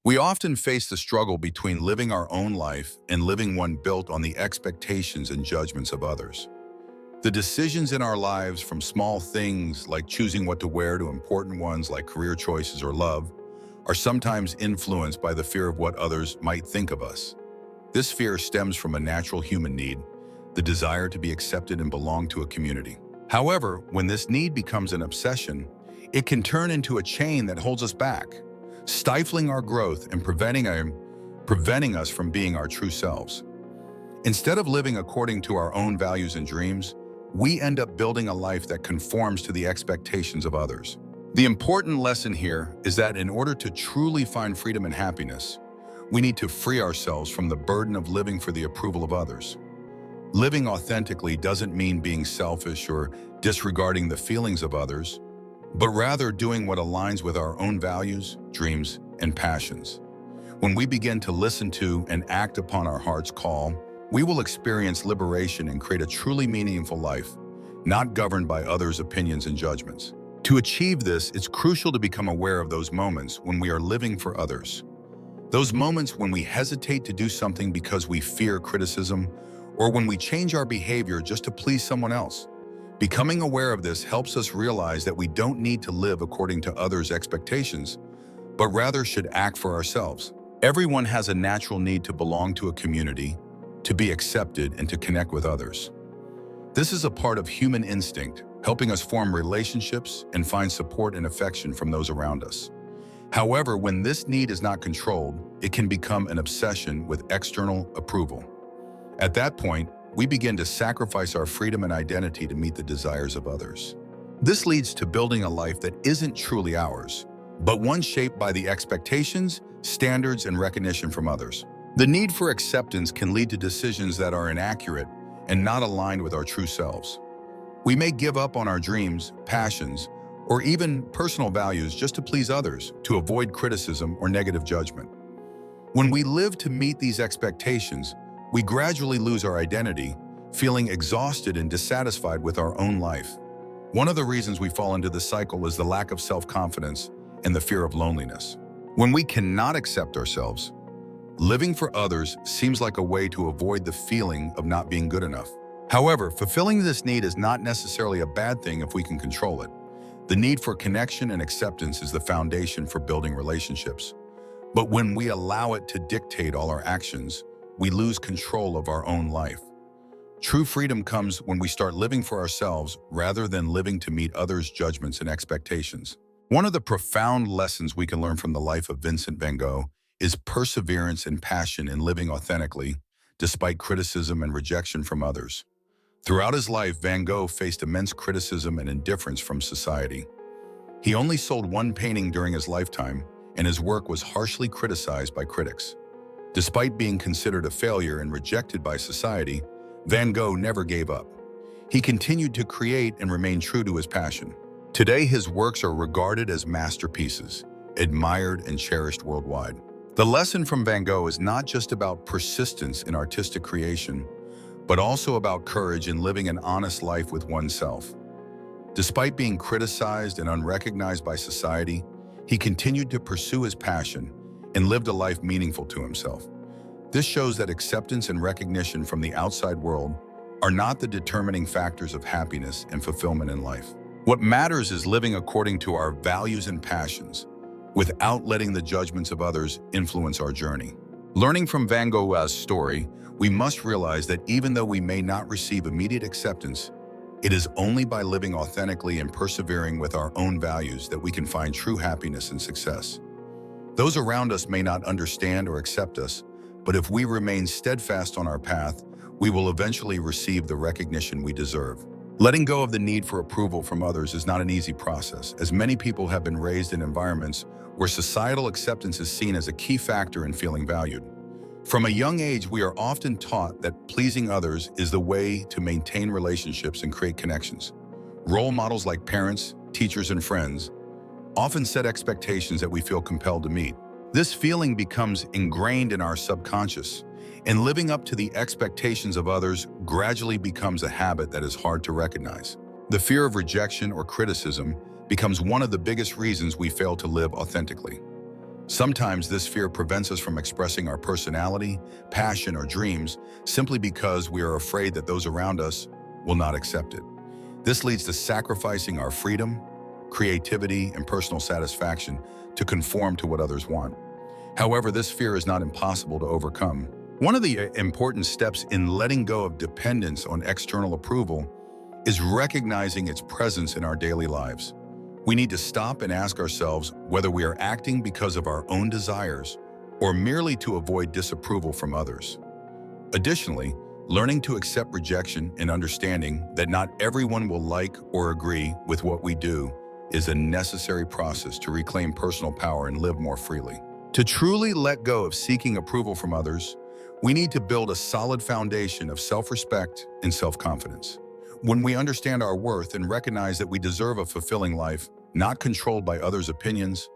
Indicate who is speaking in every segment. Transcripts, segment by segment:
Speaker 1: We often face the struggle between living our own life and living one built on the expectations and judgments of others. The decisions in our lives, from small things like choosing what to wear to important ones like career choices or love, are sometimes influenced by the fear of what others might think of us. This fear stems from a natural human need, the desire to be accepted and belong to a community. However, when this need becomes an obsession, it can turn into a chain that holds us back, stifling our growth and preventing us from being our true selves. Instead of living according to our own values and dreams, we end up building a life that conforms to the expectations of others. The important lesson here is that in order to truly find freedom and happiness, we need to free ourselves from the burden of living for the approval of others. Living authentically doesn't mean being selfish or disregarding the feelings of others, but rather doing what aligns with our own values, dreams, and passions. When we begin to listen to and act upon our heart's call, we will experience liberation and create a truly meaningful life, not governed by others' opinions and judgments. To achieve this, it's crucial to become aware of those moments when we are living for others. Those moments when we hesitate to do something because we fear criticism, or when we change our behavior just to please someone else. Becoming aware of this helps us realize that we don't need to live according to others' expectations, but rather should act for ourselves. Everyone has a natural need to belong to a community, to be accepted, and to connect with others. This is a part of human instinct, helping us form relationships and find support and affection from those around us. However, when this need is not controlled, it can become an obsession with external approval. At that point, we begin to sacrifice our freedom and identity to meet the desires of others. This leads to building a life that isn't truly ours, but one shaped by the expectations, standards, and recognition from others. The need for acceptance can lead to decisions that are inaccurate and not aligned with our true selves. We may give up on our dreams, passions, or even personal values just to please others, to avoid criticism or negative judgment. When we live to meet these expectations, we gradually lose our identity, feeling exhausted and dissatisfied with our own life. One of the reasons we fall into this cycle is the lack of self-confidence and the fear of loneliness. When we cannot accept ourselves, living for others seems like a way to avoid the feeling of not being good enough. However, fulfilling this need is not necessarily a bad thing if we can control it. The need for connection and acceptance is the foundation for building relationships. But when we allow it to dictate all our actions, we lose control of our own life. True freedom comes when we start living for ourselves rather than living to meet others' judgments and expectations. One of the profound lessons we can learn from the life of Vincent van Gogh is perseverance and passion in living authentically, despite criticism and rejection from others. Throughout his life, Van Gogh faced immense criticism and indifference from society. He only sold one painting during his lifetime, and his work was harshly criticized by critics. Despite being considered a failure and rejected by society, Van Gogh never gave up. He continued to create and remain true to his passion. Today, his works are regarded as masterpieces, admired and cherished worldwide. The lesson from Van Gogh is not just about persistence in artistic creation, but also about courage in living an honest life with oneself. Despite being criticized and unrecognized by society, he continued to pursue his passion and lived a life meaningful to himself. This shows that acceptance and recognition from the outside world are not the determining factors of happiness and fulfillment in life. What matters is living according to our values and passions, without letting the judgments of others influence our journey. Learning from Van Gogh's story, we must realize that even though we may not receive immediate acceptance, it is only by living authentically and persevering with our own values that we can find true happiness and success. Those around us may not understand or accept us, but if we remain steadfast on our path, we will eventually receive the recognition we deserve. Letting go of the need for approval from others is not an easy process, as many people have been raised in environments where societal acceptance is seen as a key factor in feeling valued. From a young age, we are often taught that pleasing others is the way to maintain relationships and create connections. Role models like parents, teachers, and friends often set expectations that we feel compelled to meet. This feeling becomes ingrained in our subconscious, and living up to the expectations of others gradually becomes a habit that is hard to recognize. The fear of rejection or criticism becomes one of the biggest reasons we fail to live authentically. Sometimes this fear prevents us from expressing our personality, passion, or dreams simply because we are afraid that those around us will not accept it. This leads to sacrificing our freedom, creativity, and personal satisfaction to conform to what others want. However, this fear is not impossible to overcome. One of the important steps in letting go of dependence on external approval is recognizing its presence in our daily lives. We need to stop and ask ourselves whether we are acting because of our own desires or merely to avoid disapproval from others. Additionally, learning to accept rejection and understanding that not everyone will like or agree with what we do is a necessary process to reclaim personal power and live more freely. To truly let go of seeking approval from others, we need to build a solid foundation of self-respect and self-confidence. When we understand our worth and recognize that we deserve a fulfilling life, not controlled by others' opinions,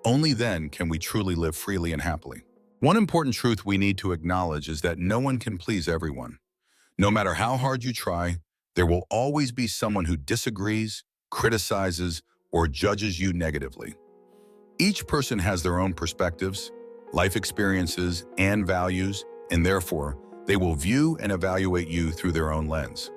Speaker 1: only then can we truly live freely and happily. One important truth we need to acknowledge is that no one can please everyone. No matter how hard you try, there will always be someone who disagrees, criticizes, or judges you negatively. Each person has their own perspectives, life experiences, and values, and therefore, they will view and evaluate you through their own lens.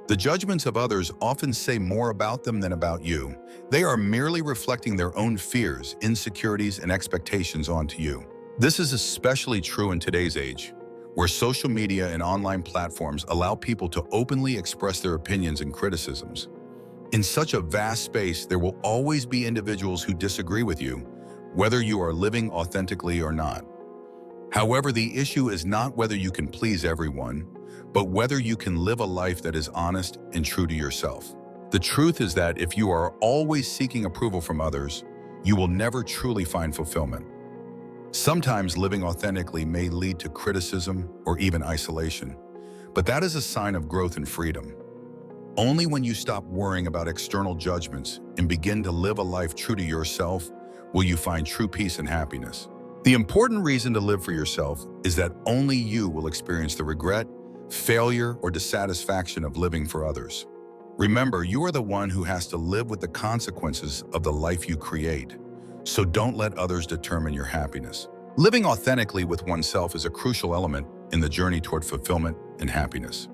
Speaker 1: The judgments of others often say more about them than about you. They are merely reflecting their own fears, insecurities, and expectations onto you. This is especially true in today's age, where social media and online platforms allow people to openly express their opinions and criticisms. In such a vast space, there will always be individuals who disagree with you, whether you are living authentically or not. However, the issue is not whether you can please everyone, but whether you can live a life that is honest and true to yourself. The truth is that if you are always seeking approval from others, you will never truly find fulfillment. Sometimes living authentically may lead to criticism or even isolation, but that is a sign of growth and freedom. Only when you stop worrying about external judgments and begin to live a life true to yourself will you find true peace and happiness. The important reason to live for yourself is that only you will experience the regret, failure, or dissatisfaction of living for others. Remember, you are the one who has to live with the consequences of the life you create, so don't let others determine your happiness. Living authentically with oneself is a crucial element in the journey toward fulfillment and happiness.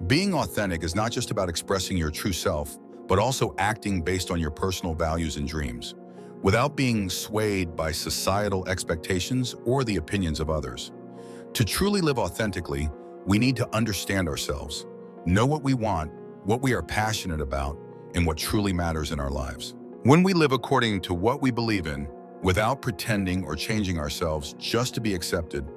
Speaker 1: Being authentic is not just about expressing your true self, but also acting based on your personal values and dreams, without being swayed by societal expectations or the opinions of others. To truly live authentically, we need to understand ourselves, know what we want, what we are passionate about, and what truly matters in our lives. When we live according to what we believe in, without pretending or changing ourselves just to be accepted,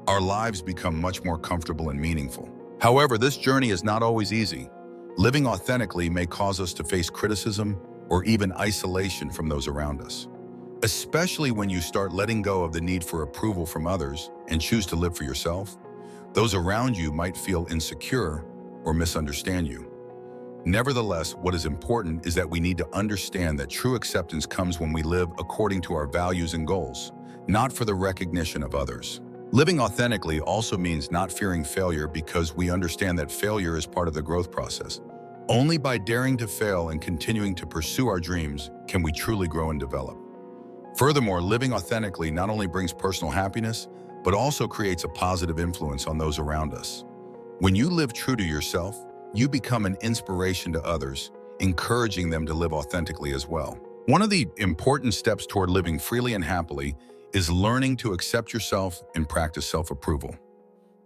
Speaker 1: our lives become much more comfortable and meaningful. However, this journey is not always easy. Living authentically may cause us to face criticism or even isolation from those around us. Especially when you start letting go of the need for approval from others and choose to live for yourself, those around you might feel insecure or misunderstand you. Nevertheless, what is important is that we need to understand that true acceptance comes when we live according to our values and goals, not for the recognition of others. Living authentically also means not fearing failure because we understand that failure is part of the growth process. Only by daring to fail and continuing to pursue our dreams can we truly grow and develop. Furthermore, living authentically not only brings personal happiness, but also creates a positive influence on those around us. When you live true to yourself, you become an inspiration to others, encouraging them to live authentically as well. One of the important steps toward living freely and happily is learning to accept yourself and practice self-approval.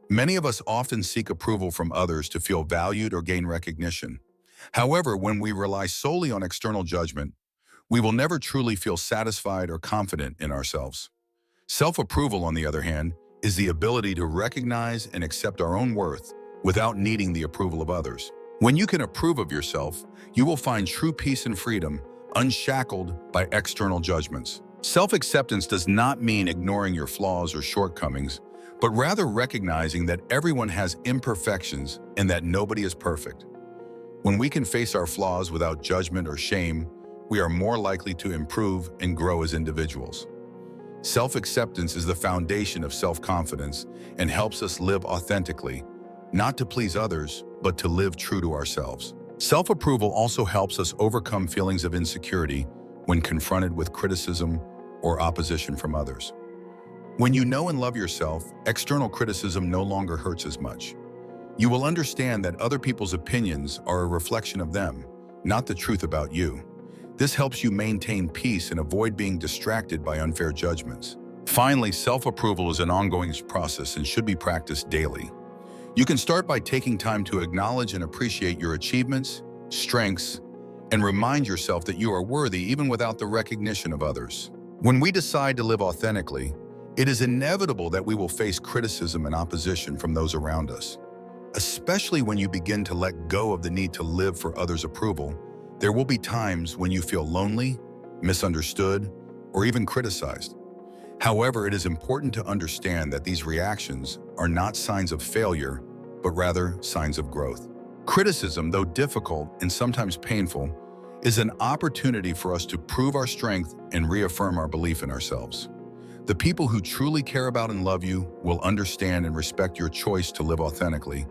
Speaker 1: Many of us often seek approval from others to feel valued or gain recognition. However, when we rely solely on external judgment, we will never truly feel satisfied or confident in ourselves. Self-approval, on the other hand, is the ability to recognize and accept our own worth without needing the approval of others. When you can approve of yourself, you will find true peace and freedom, unshackled by external judgments. Self-acceptance does not mean ignoring your flaws or shortcomings, but rather recognizing that everyone has imperfections and that nobody is perfect. When we can face our flaws without judgment or shame, we are more likely to improve and grow as individuals. Self-acceptance is the foundation of self-confidence and helps us live authentically, not to please others, but to live true to ourselves. Self-approval also helps us overcome feelings of insecurity when confronted with criticism or opposition from others. When you know and love yourself, external criticism no longer hurts as much. You will understand that other people's opinions are a reflection of them, not the truth about you. This helps you maintain peace and avoid being distracted by unfair judgments. Finally, self-approval is an ongoing process and should be practiced daily. You can start by taking time to acknowledge and appreciate your achievements, strengths, and remind yourself that you are worthy even without the recognition of others. When we decide to live authentically, it is inevitable that we will face criticism and opposition from those around us. Especially when you begin to let go of the need to live for others' approval, there will be times when you feel lonely, misunderstood, or even criticized. However, it is important to understand that these reactions are not signs of failure, but rather signs of growth. Criticism, though difficult and sometimes painful, is an opportunity for us to prove our strength and reaffirm our belief in ourselves. The people who truly care about and love you will understand and respect your choice to live authentically,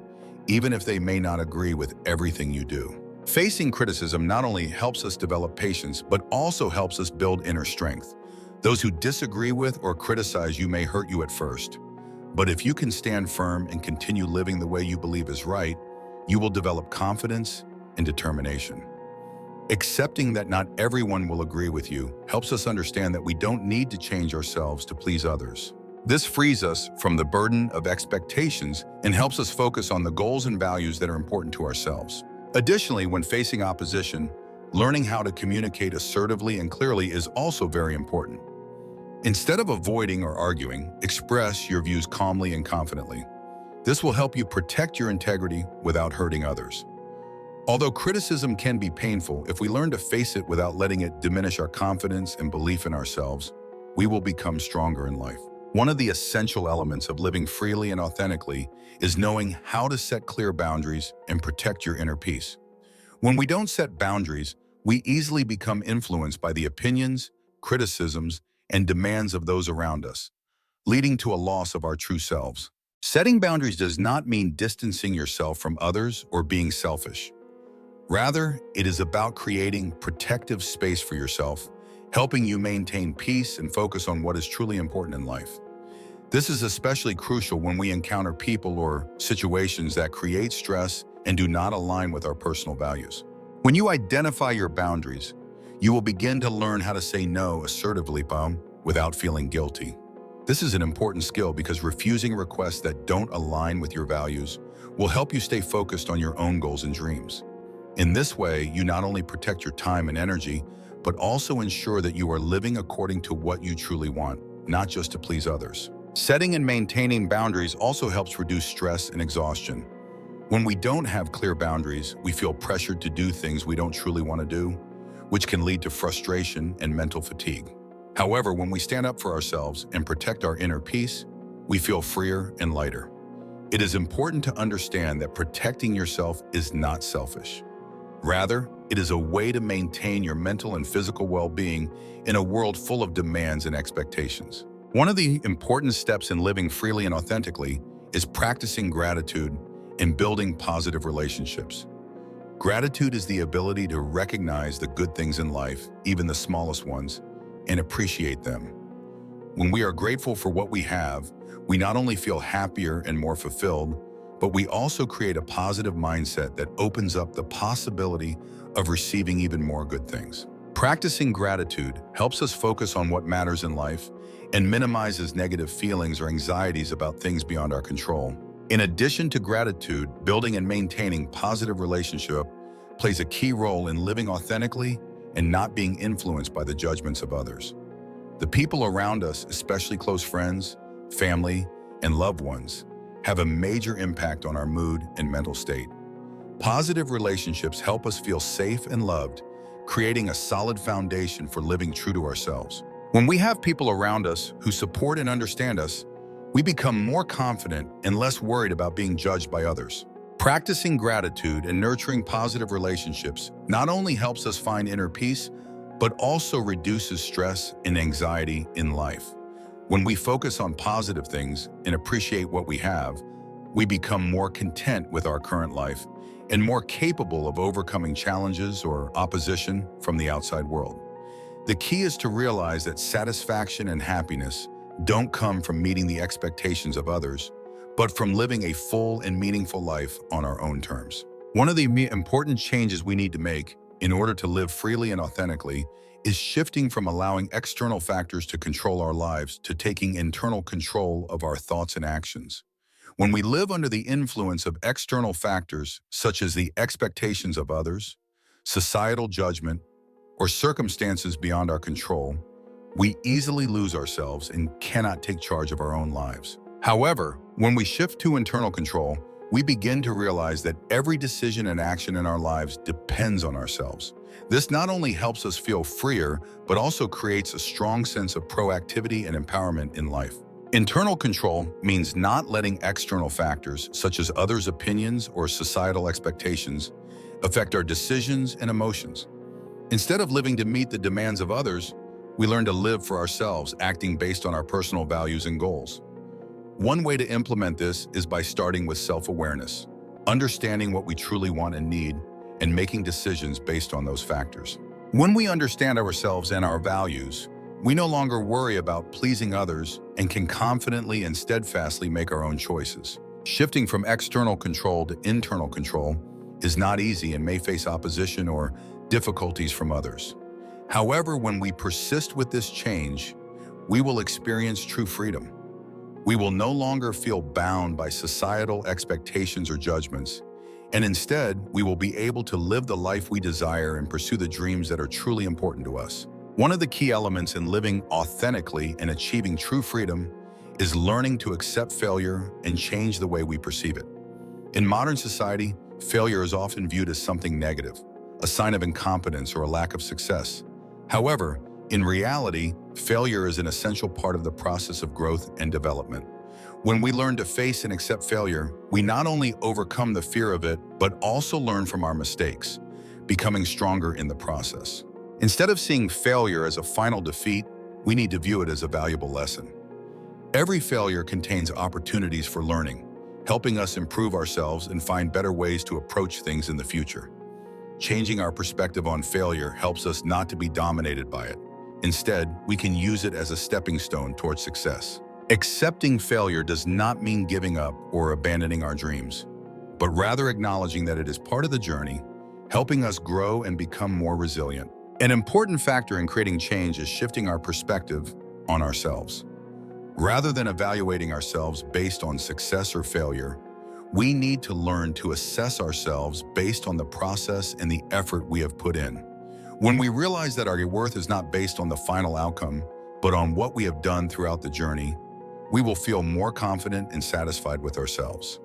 Speaker 1: even if they may not agree with everything you do. Facing criticism not only helps us develop patience, but also helps us build inner strength. Those who disagree with or criticize you may hurt you at first, but if you can stand firm and continue living the way you believe is right, you will develop confidence and determination. Accepting that not everyone will agree with you helps us understand that we don't need to change ourselves to please others. This frees us from the burden of expectations and helps us focus on the goals and values that are important to ourselves. Additionally, when facing opposition, learning how to communicate assertively and clearly is also very important. Instead of avoiding or arguing, express your views calmly and confidently. This will help you protect your integrity without hurting others. Although criticism can be painful, if we learn to face it without letting it diminish our confidence and belief in ourselves, we will become stronger in life. One of the essential elements of living freely and authentically is knowing how to set clear boundaries and protect your inner peace. When we don't set boundaries, we easily become influenced by the opinions, criticisms, and demands of those around us, leading to a loss of our true selves. Setting boundaries does not mean distancing yourself from others or being selfish. Rather, it is about creating protective space for yourself, helping you maintain peace and focus on what is truly important in life. This is especially crucial when we encounter people or situations that create stress and do not align with our personal values. When you identify your boundaries, you will begin to learn how to say no assertively, without feeling guilty. This is an important skill because refusing requests that don't align with your values will help you stay focused on your own goals and dreams. In this way, you not only protect your time and energy, but also ensure that you are living according to what you truly want, not just to please others. Setting and maintaining boundaries also helps reduce stress and exhaustion. When we don't have clear boundaries, we feel pressured to do things we don't truly want to do, which can lead to frustration and mental fatigue. However, when we stand up for ourselves and protect our inner peace, we feel freer and lighter. It is important to understand that protecting yourself is not selfish. Rather, it is a way to maintain your mental and physical well-being in a world full of demands and expectations. One of the important steps in living freely and authentically is practicing gratitude and building positive relationships. Gratitude is the ability to recognize the good things in life, even the smallest ones, and appreciate them. When we are grateful for what we have, we not only feel happier and more fulfilled, but we also create a positive mindset that opens up the possibility of receiving even more good things. Practicing gratitude helps us focus on what matters in life and minimizes negative feelings or anxieties about things beyond our control. In addition to gratitude, building and maintaining positive relationship plays a key role in living authentically and not being influenced by the judgments of others. The people around us, especially close friends, family, and loved ones, have a major impact on our mood and mental state. Positive relationships help us feel safe and loved, creating a solid foundation for living true to ourselves. When we have people around us who support and understand us, we become more confident and less worried about being judged by others. Practicing gratitude and nurturing positive relationships not only helps us find inner peace, but also reduces stress and anxiety in life. When we focus on positive things and appreciate what we have, we become more content with our current life and more capable of overcoming challenges or opposition from the outside world. The key is to realize that satisfaction and happiness don't come from meeting the expectations of others, but from living a full and meaningful life on our own terms. One of the important changes we need to make in order to live freely and authentically is shifting from allowing external factors to control our lives to taking internal control of our thoughts and actions. When we live under the influence of external factors, such as the expectations of others, societal judgment, or circumstances beyond our control, we easily lose ourselves and cannot take charge of our own lives. However, when we shift to internal control, we begin to realize that every decision and action in our lives depends on ourselves. This not only helps us feel freer, but also creates a strong sense of proactivity and empowerment in life. Internal control means not letting external factors, such as others' opinions or societal expectations, affect our decisions and emotions. Instead of living to meet the demands of others, we learn to live for ourselves, acting based on our personal values and goals. One way to implement this is by starting with self-awareness, understanding what we truly want and need, and making decisions based on those factors. When we understand ourselves and our values, we no longer worry about pleasing others and can confidently and steadfastly make our own choices. Shifting from external control to internal control is not easy and may face opposition or difficulties from others. However, when we persist with this change, we will experience true freedom. We will no longer feel bound by societal expectations or judgments, and instead, we will be able to live the life we desire and pursue the dreams that are truly important to us. One of the key elements in living authentically and achieving true freedom is learning to accept failure and change the way we perceive it. In modern society, failure is often viewed as something negative, a sign of incompetence or a lack of success. However, in reality, failure is an essential part of the process of growth and development. When we learn to face and accept failure, we not only overcome the fear of it, but also learn from our mistakes, becoming stronger in the process. Instead of seeing failure as a final defeat, we need to view it as a valuable lesson. Every failure contains opportunities for learning, helping us improve ourselves and find better ways to approach things in the future. Changing our perspective on failure helps us not to be dominated by it. Instead, we can use it as a stepping stone towards success. Accepting failure does not mean giving up or abandoning our dreams, but rather acknowledging that it is part of the journey, helping us grow and become more resilient. An important factor in creating change is shifting our perspective on ourselves. Rather than evaluating ourselves based on success or failure, we need to learn to assess ourselves based on the process and the effort we have put in. When we realize that our worth is not based on the final outcome, but on what we have done throughout the journey, we will feel more confident and satisfied with ourselves.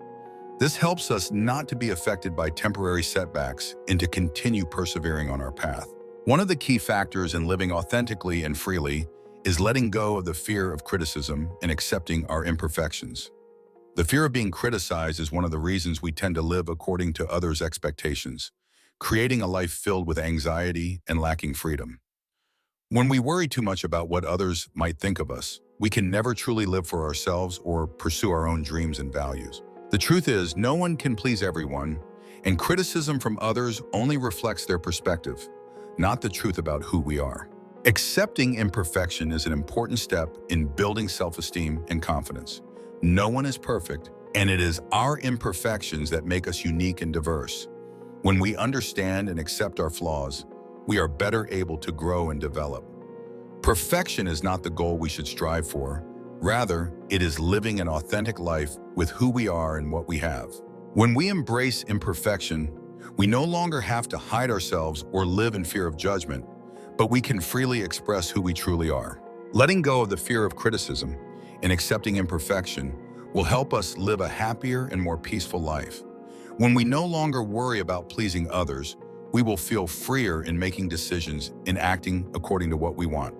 Speaker 1: This helps us not to be affected by temporary setbacks and to continue persevering on our path. One of the key factors in living authentically and freely is letting go of the fear of criticism and accepting our imperfections. The fear of being criticized is one of the reasons we tend to live according to others' expectations, creating a life filled with anxiety and lacking freedom. When we worry too much about what others might think of us, we can never truly live for ourselves or pursue our own dreams and values. The truth is, no one can please everyone, and criticism from others only reflects their perspective, not the truth about who we are. Accepting imperfection is an important step in building self-esteem and confidence. No one is perfect, and it is our imperfections that make us unique and diverse. When we understand and accept our flaws, we are better able to grow and develop. Perfection is not the goal we should strive for. Rather, it is living an authentic life with who we are and what we have. When we embrace imperfection, we no longer have to hide ourselves or live in fear of judgment, but we can freely express who we truly are. Letting go of the fear of criticism and accepting imperfection will help us live a happier and more peaceful life. When we no longer worry about pleasing others, we will feel freer in making decisions and acting according to what we want.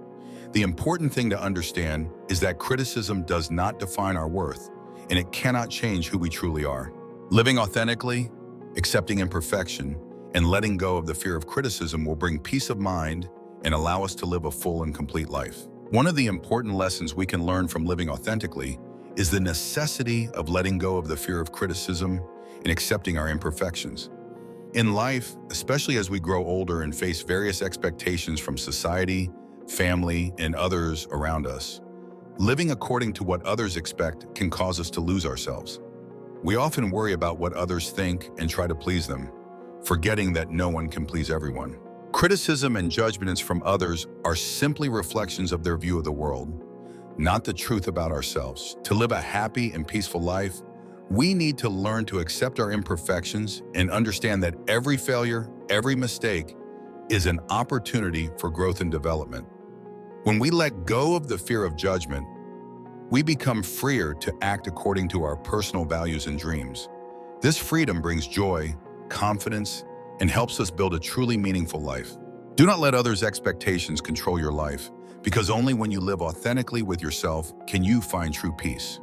Speaker 1: The important thing to understand is that criticism does not define our worth, and it cannot change who we truly are. Living authentically, accepting imperfection, and letting go of the fear of criticism will bring peace of mind and allow us to live a full and complete life. One of the important lessons we can learn from living authentically is the necessity of letting go of the fear of criticism and accepting our imperfections. In life, especially as we grow older and face various expectations from society, family, and others around us. Living according to what others expect can cause us to lose ourselves. We often worry about what others think and try to please them, forgetting that no one can please everyone. Criticism and judgments from others are simply reflections of their view of the world, not the truth about ourselves. To live a happy and peaceful life, we need to learn to accept our imperfections and understand that every failure, every mistake, is an opportunity for growth and development. When we let go of the fear of judgment, we become freer to act according to our personal values and dreams. This freedom brings joy, confidence, and helps us build a truly meaningful life. Do not let others' expectations control your life, because only when you live authentically with yourself can you find true peace.